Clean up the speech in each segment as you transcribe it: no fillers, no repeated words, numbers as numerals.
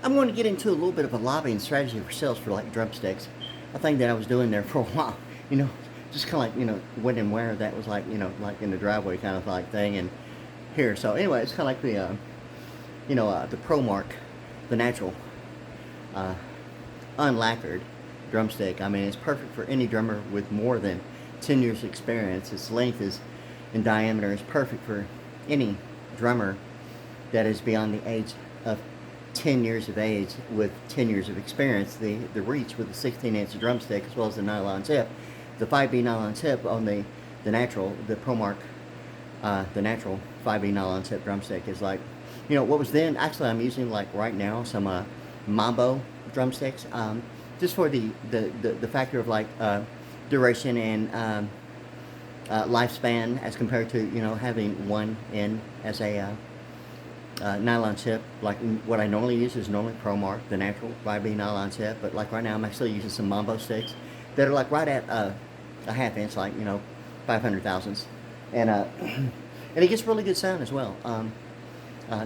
I'm going to get into a little bit of a lobbying strategy for sales for like drumsticks. A thing that I was doing there for a while, you know, just kind of like, when and where that was like, like in the driveway kind of like thing. And here, so anyway, it's kind of like the ProMark, the natural, uh, unlacquered drumstick. I mean, it's perfect for any drummer with more than 10 years experience. Its length is in diameter is perfect for any drummer that is beyond the age of 10 years of age with 10 years of experience. The reach with the 16-inch drumstick as well as the nylon tip, the 5B nylon tip on the ProMark, the natural 5B nylon tip drumstick is like, what was then, actually I'm using like right now some Mambo drumsticks, just for the factor of like duration and lifespan as compared to having one in as a nylon tip. Like what I normally use is normally ProMark, the natural 5B nylon tip, but like right now I'm actually using some Mambo sticks that are like right at a half inch, like 500 thousandths, and and it gets really good sound as well.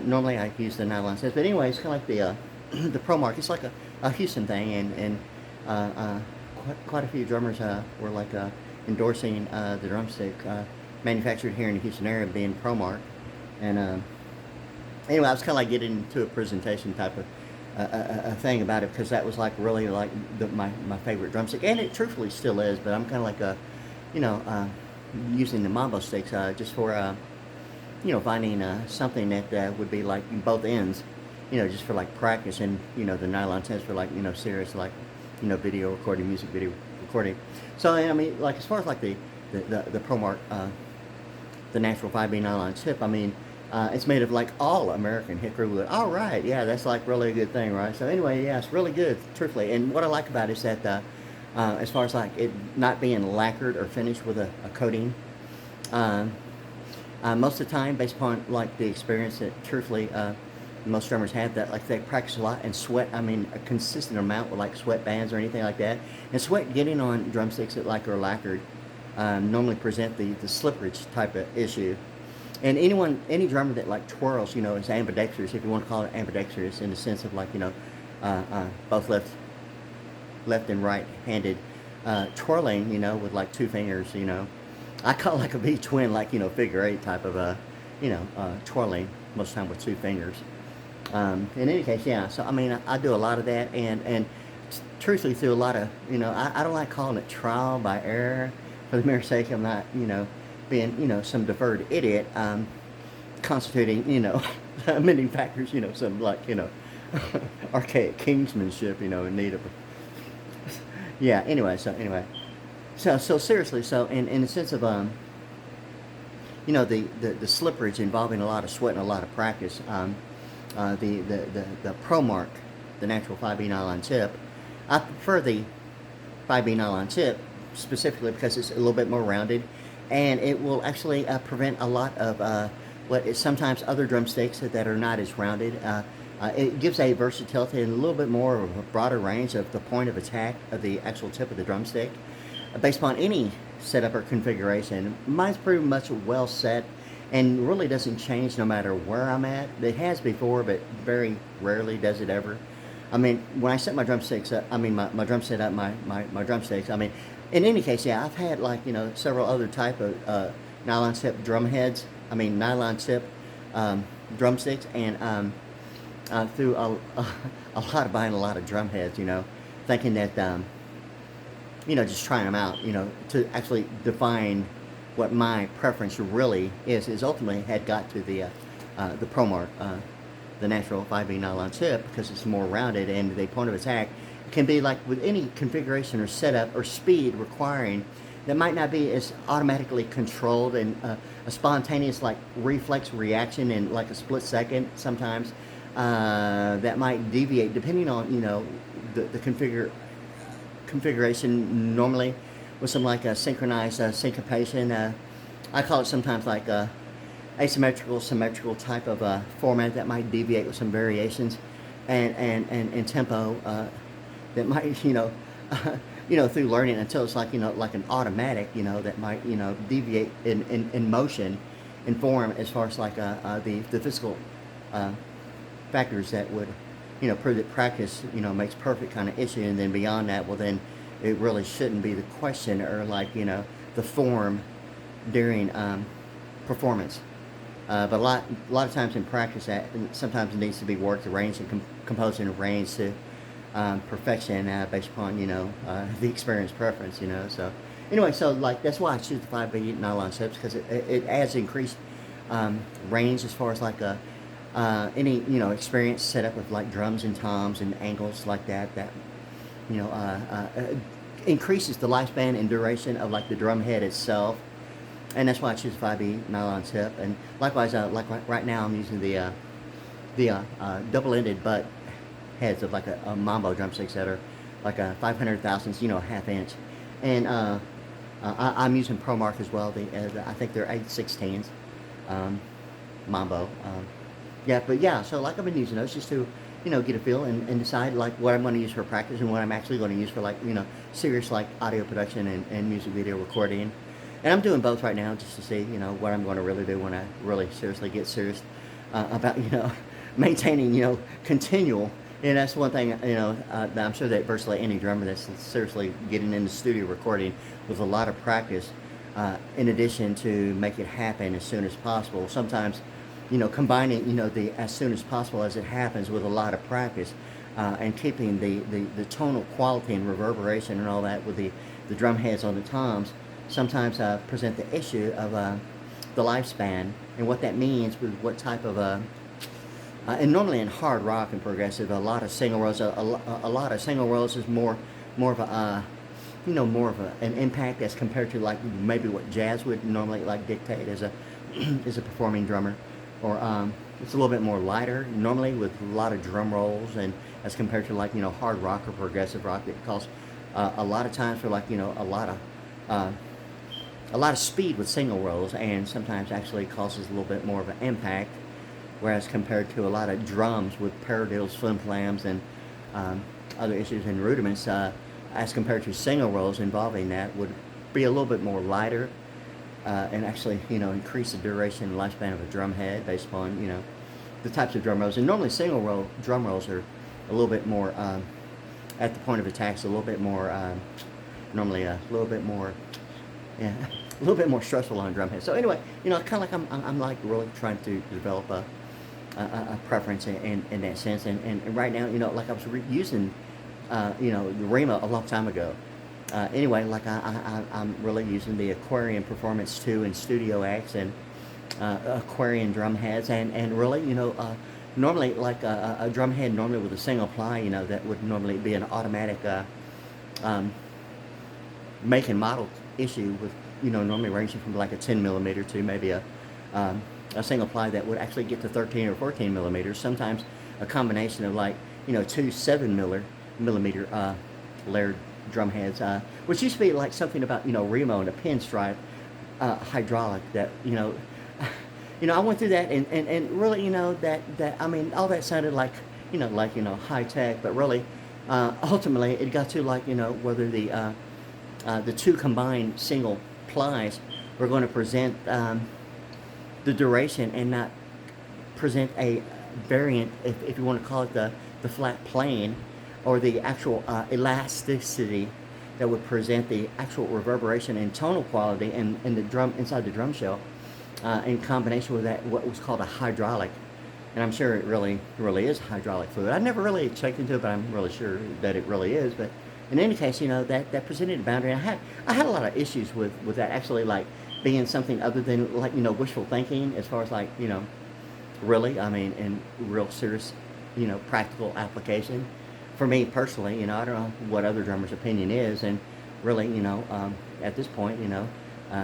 Normally I use the nylon sticks, but anyway, it's kind of like the the ProMark. It's like a Houston thing, and quite a few drummers were like endorsing the drumstick manufactured here in the Houston area being ProMark. And anyway, I was kind of like getting into a presentation type of a thing about it because that was like really like my favorite drumstick, and it truthfully still is. But I'm kind of like using the Mambo sticks just for finding something that would be like both ends, just for like practice, and the nylon tips for like serious like video recording, music video recording. So I mean, like as far as like the ProMark, the natural 5B nylon tip, I mean, it's made of like all American hickory wood. All right, yeah, that's like really a good thing, right? So anyway, yeah, it's really good, truthfully. And what I like about it is that as far as like it not being lacquered or finished with a coating, most of the time, based upon like the experience that truthfully most drummers have, that like they practice a lot and sweat. I mean, a consistent amount with like sweat bands or anything like that. And sweat getting on drumsticks that like are lacquered normally present the slipperage type of issue. And any drummer that like twirls, is ambidextrous, if you want to call it ambidextrous, in the sense of like both left and right-handed twirling, with like two fingers, I call it like a V twin, like figure eight type of twirling most of the time with two fingers. In any case, yeah. So I mean, I do a lot of that, and truthfully, through a lot of I don't like calling it trial by error. For the mere sake, I'm not being some deferred idiot, constituting many factors, some like archaic kingsmanship, in need of. Yeah. So seriously, so in the sense of the slipperage involving a lot of sweat and a lot of practice, the ProMark, the natural 5B nylon tip, I prefer the 5B nylon tip specifically because it's a little bit more rounded, and it will actually prevent a lot of what is sometimes other drumsticks that are not as rounded. It gives a versatility and a little bit more of a broader range of the point of attack of the actual tip of the drumstick, based upon any setup or configuration. Mine's pretty much well set and really doesn't change no matter where I'm at. It has before, but very rarely does it ever. I mean, when I set my drumsticks up, I mean my drum set up, my drumsticks, I mean, in any case, yeah, I've had like, several other type of nylon tip drum heads, nylon tip drumsticks, and through a lot of buying a lot of drum heads, thinking that, just trying them out, to actually define what my preference really is ultimately had got to the ProMark, the natural 5B nylon tip, because it's more rounded, and the point of attack can be like with any configuration or setup or speed requiring that might not be as automatically controlled, and a spontaneous like reflex reaction in like a split second sometimes that might deviate depending on the configuration, normally with some like a synchronized syncopation. I call it sometimes like asymmetrical, symmetrical type of format that might deviate with some variations and tempo that might through learning until it's like like an automatic that might deviate in motion, in form, as far as like the physical factors that would prove that practice, makes perfect kind of issue. And then beyond that, well, then it really shouldn't be the question, or like, the form during performance. But a lot of times in practice, that sometimes it needs to be worked, arranged, and composed and arranged to perfection, based upon the experience preference. So anyway, so like that's why I choose the 5B nylon tips, because it adds increased range as far as like any experience set up with like drums and toms and angles like that. That you know increases the lifespan and duration of like the drum head itself. And that's why I choose 5B nylon tip. And likewise, like right now, I'm using the double-ended butt heads of like a Mambo drumsticks that are like a 500 thousandths, half inch. And I'm using ProMark as well. I think they're 8/16s Mambo. Yeah, but yeah, so like I've been using those just to get a feel and decide like what I'm going to use for practice and what I'm actually going to use for like serious like audio production and music video recording. And I'm doing both right now just to see, what I'm going to really do when I really seriously get serious about, maintaining, continual. And that's one thing, that I'm sure that virtually any drummer that's seriously getting into studio recording with a lot of practice, in addition to make it happen as soon as possible. Sometimes, combining, the as soon as possible as it happens with a lot of practice, and keeping the tonal quality and reverberation and all that with the drum heads on the toms, sometimes present the issue of the lifespan and what that means with what type of and normally in hard rock and progressive, a lot of single rolls, a lot of single rolls is more of a more of an impact as compared to like maybe what jazz would normally like dictate as a as a performing drummer, or it's a little bit more lighter normally with a lot of drum rolls, and as compared to like hard rock or progressive rock that calls a lot of times for like a lot of speed with single rolls, and sometimes actually causes a little bit more of an impact, whereas compared to a lot of drums with paradiddles, flim-flams, and other issues and rudiments, as compared to single rolls involving that, would be a little bit more lighter, and actually increase the duration and lifespan of a drum head based upon the types of drum rolls. And normally single roll drum rolls are a little bit more at the point of attack, so a little bit more normally a little bit more, yeah, a little bit more stressful on a drum head. So anyway, kind of like I'm like really trying to develop a preference in that sense. And right now, like I was using, the Rima a long time ago. Anyway, like I'm really using the Aquarian Performance 2 and Studio X and Aquarian drum heads, and really, normally like a drum head normally with a single ply, that would normally be an automatic make and model issue with normally ranging from like a 10 millimeter to maybe a single ply that would actually get to 13 or 14 millimeters. Sometimes a combination of like two 7 millimeter layered drum heads, which used to be like something about Remo and a pinstripe hydraulic that I went through that, and really that I mean all that sounded like high tech, but really ultimately it got to like whether the two combined single plies were going to present the duration and not present a variant, if you want to call it the flat plane, or the actual elasticity that would present the actual reverberation and tonal quality in the drum inside the drum shell, in combination with that what was called a hydraulic. And I'm sure it really is hydraulic fluid. I never really checked into it, but I'm really sure that it really is. But in any case, that presented a boundary. I had a lot of issues with that actually, like being something other than like wishful thinking, as far as like really, I mean, in real serious practical application. For me personally, I don't know what other drummers' opinion is, and really, at this point,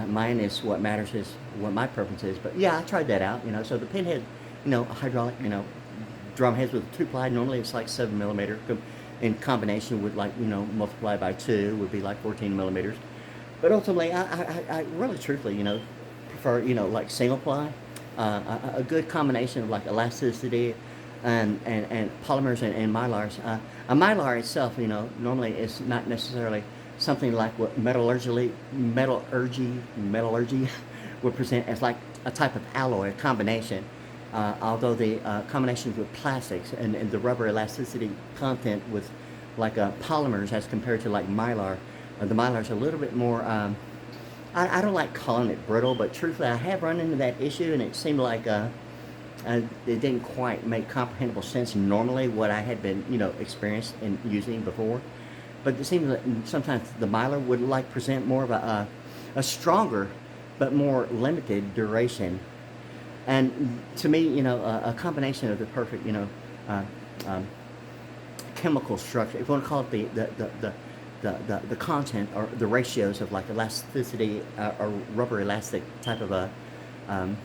mine is what matters, is what my preference is. But yeah, I tried that out, So the pinhead, hydraulic, drum heads with two ply, normally it's like 7 millimeter. In combination with like multiply by 2 would be like 14 millimeters. But ultimately, I really truthfully prefer like single ply, a good combination of like elasticity and polymers and mylars. A mylar itself, normally is not necessarily something like what metallurgy would present as like a type of alloy, a combination. although the combinations with plastics and the rubber elasticity content with like polymers as compared to like mylar, the mylar's a little bit more. I don't like calling it brittle, but truthfully, I have run into that issue, and it seemed like it didn't quite make comprehensible sense normally what I had been, experienced in using before. But it seems that sometimes the Mylar would like present more of a stronger, but more limited duration. And to me, a combination of the perfect, uh, um, chemical structure, if you want to call it the content or the ratios of like elasticity or rubber elastic type of a um,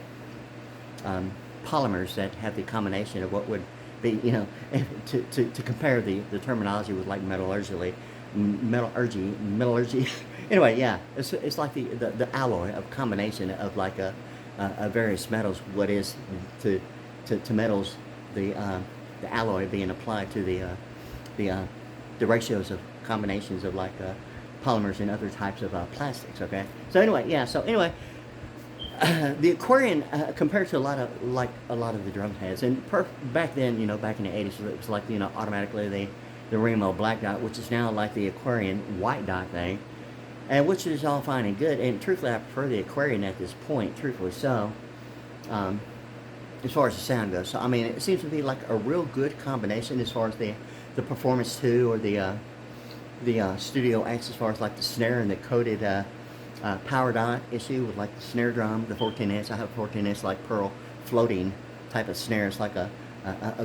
polymers that have the combination of what would be, to compare the terminology with like metallurgy. Anyway, yeah, it's like the alloy of combination of like a various metals. What is to metals the alloy being applied to the ratios of combinations of like polymers and other types of plastics. Okay, so anyway, yeah, so anyway. The Aquarian, compared to a lot of the drum heads, and back then, back in the 80s, it was like, automatically the Remo black dot, which is now like the Aquarian white dot thing, and which is all fine and good. And truthfully, I prefer the Aquarian at this point, truthfully so, um, as far as the sound goes. So I mean, it seems to be like a real good combination as far as the performance too, or the Studio X, as far as like the snare and the coated power dot issue with like the snare drum, the 14S. I have a 14S like pearl floating type of snare. It's like a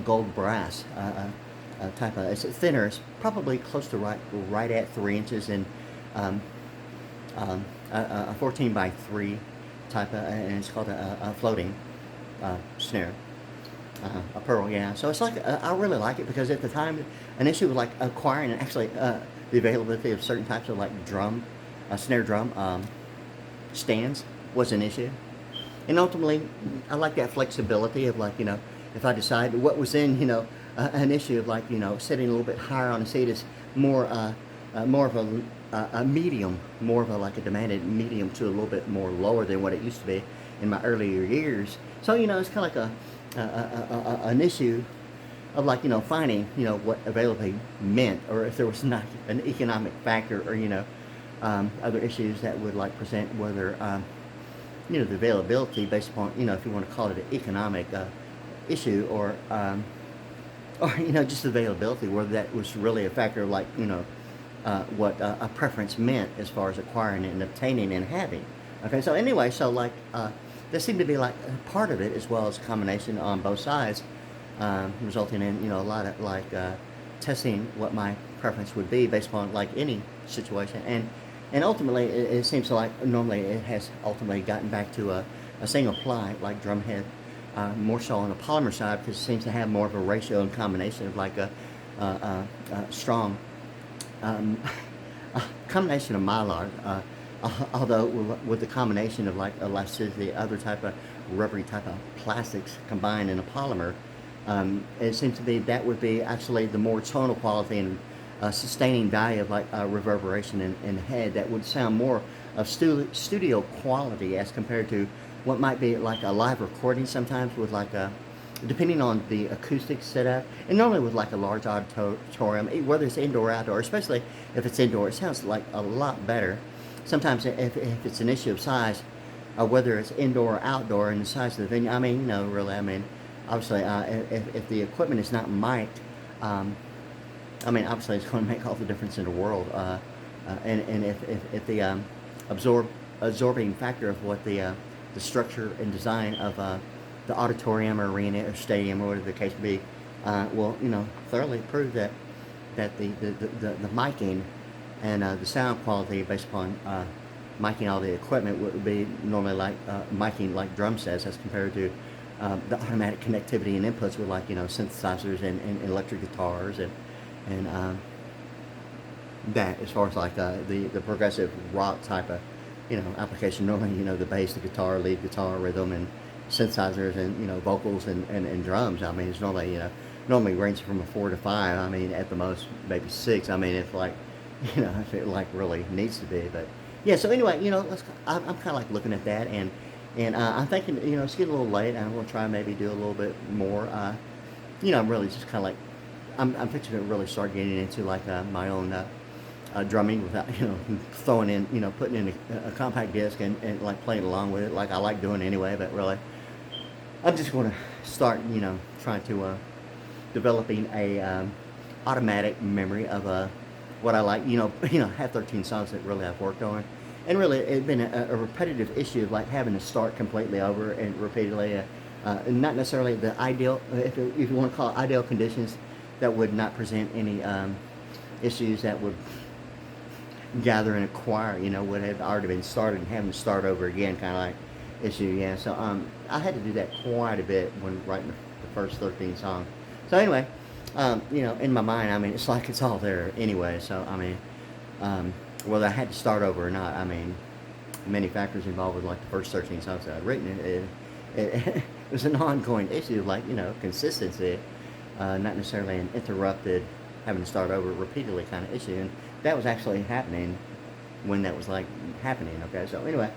gold brass type of. It's thinner. It's probably close to right at 3 inches, and um, a 14 by 3 type of, and it's called a floating snare. A pearl, yeah. So it's like I really like it because at the time, an issue with like acquiring and actually the availability of certain types of like snare drum stands was an issue, and ultimately, I like that flexibility of like if I decide what was in an issue of like sitting a little bit higher on a seat is more more of a medium, more of a like a demanded medium to a little bit more lower than what it used to be in my earlier years. So it's kind of like an issue of like finding what availability meant, or if there was not an economic factor, or other issues that would like present whether the availability based upon if you want to call it an economic issue, or just availability, whether that was really a factor of like what a preference meant as far as acquiring and obtaining and having. Okay, so anyway, so like there seemed to be like a part of it as well as a combination on both sides, resulting in a lot of like testing what my preference would be based upon like any situation, and ultimately it seems like normally it has ultimately gotten back to a single ply like drum head, more so on the polymer side, because it seems to have more of a ratio and combination of like a strong combination of mylar, although with the combination of like elasticity, other type of rubbery type of plastics combined in a polymer, it seems to be that would be actually the more tonal quality and sustaining value of like reverberation in the head that would sound more of studio quality as compared to what might be like a live recording sometimes with like depending on the acoustic setup, and normally with like a large auditorium, whether it's indoor or outdoor, especially if it's indoor, it sounds like a lot better. Sometimes if it's an issue of size, whether it's indoor or outdoor, and the size of the venue, I mean, really, I mean, obviously, if the equipment is not mic'd, I mean, obviously, it's going to make all the difference in the world. And if the absorbing factor of what the structure and design of the auditorium or arena or stadium or whatever the case may be will thoroughly prove that the miking and the sound quality based upon miking all the equipment would be normally like miking like drum sets as compared to the automatic connectivity and inputs with like synthesizers and electric guitars and that, as far as like the progressive rock type of application. Normally the bass, the guitar, lead guitar, rhythm, and synthesizers, and vocals and drums. I mean, it's normally ranges from a 4 to 5. I mean, at the most maybe 6. I mean, if like if it like really needs to be. But yeah, so anyway, I'm kind of like looking at that, and And I'm thinking, it's getting a little late. I'm going to try maybe do a little bit more. I'm really just kind of like, I'm fixing to really start getting into like my own drumming without, throwing in, putting in a compact disc and like playing along with it like I like doing anyway. But really, I'm just going to start, trying to developing a automatic memory of what I like. Have 13 songs that really I've worked on, and really it's been a repetitive issue of like having to start completely over and repeatedly. Not necessarily the ideal, if you want to call it ideal conditions, that would not present any issues that would gather and acquire, would have already been started and having to start over again, kind of like issue, yeah. So I had to do that quite a bit when writing the first 13 songs. So anyway, in my mind, I mean, it's like it's all there anyway. So I mean, whether I had to start over or not, I mean, many factors involved with like the first 13 songs that I'd written. It was an ongoing issue, like consistency, not necessarily an interrupted, having to start over repeatedly kind of issue. And that was actually happening when that was like happening. Okay, so anyway,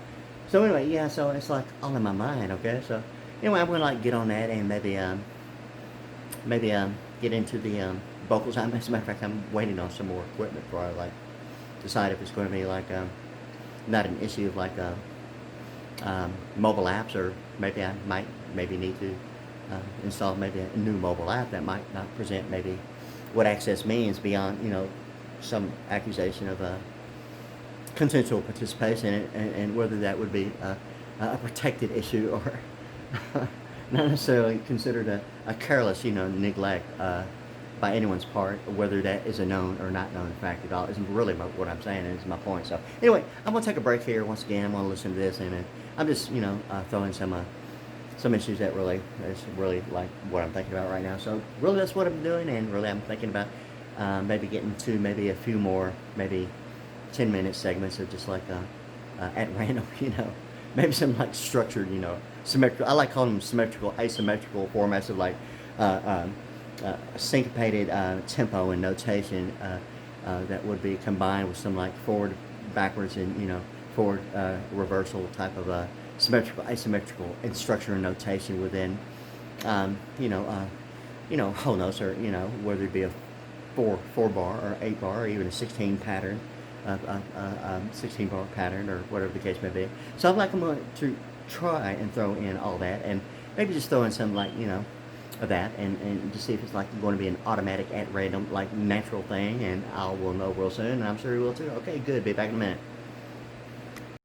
yeah. So it's like all in my mind. Okay, so anyway, I'm gonna like get on that and maybe get into the vocals. As a matter of fact, I'm waiting on some more equipment before I like decide if it's going to be like not an issue of like mobile apps, or maybe I might need to install maybe a new mobile app that might not present maybe what access means beyond some accusation of consensual participation, and whether that would be a protected issue or not necessarily considered a careless neglect by anyone's part, whether that is a known or not known fact at all, isn't really what I'm saying, is my point. So anyway, I'm going to take a break here once again. I'm going to listen to this, and I'm just throwing some issues that really is really like what I'm thinking about right now. So really that's what I'm doing, and really I'm thinking about maybe getting to maybe a few more maybe 10-minute segments of just like at random, maybe some like structured, symmetrical. I like calling them symmetrical, asymmetrical formats of like syncopated tempo and notation that would be combined with some like forward, backwards, and forward reversal type of symmetrical, asymmetrical and structure and notation within whole notes, or whether it be a four bar or 8 bar or even a 16 pattern, 16 bar pattern, or whatever the case may be. So I'm going to try and throw in all that, and maybe just throw in some like of that, and just see if it's like going to be an automatic at random like natural thing, and I will know real soon, and I'm sure you will too. Okay, good. Be back in a minute.